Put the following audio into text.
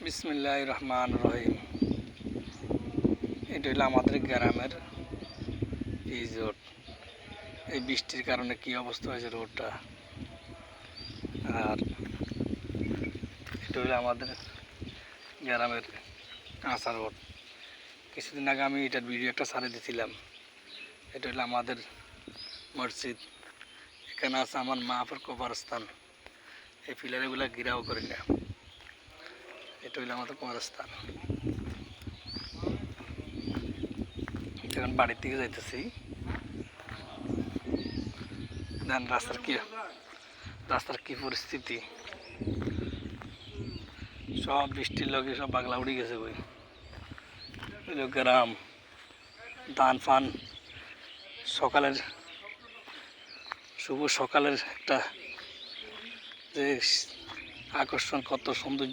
বিসমিল্লাহির রহমানির রহিম। এটা হলো আমাদের গ্রামের পিচ রোড। এই বৃষ্টির কারণে কি অবস্থা হয়েছে রোডটা। আর এটা হলো আমাদের গ্রামের কাঁচা রোড। কিছুদিন আগে আমি এটার ভিডিও একটা ছাড়ে দিয়েছিলাম। এটা হলো আমাদের মসজিদ। এখানে আছে আমার মাহফুর কবরস্থান। এই পিলারগুলো ঘিরাও করি না। এটা হলো আমাদের কবরস্থান। এখন বাড়ির দিকে যাইতেছি। দেন রাস্তার কি পরিস্থিতি, সব বৃষ্টির লগে সব বাগলা উড়ে গেছে। ওই গ্রাম ধান ফান সকালের শুভ সকালের একটা যে আকর্ষণ, কত সৌন্দর্য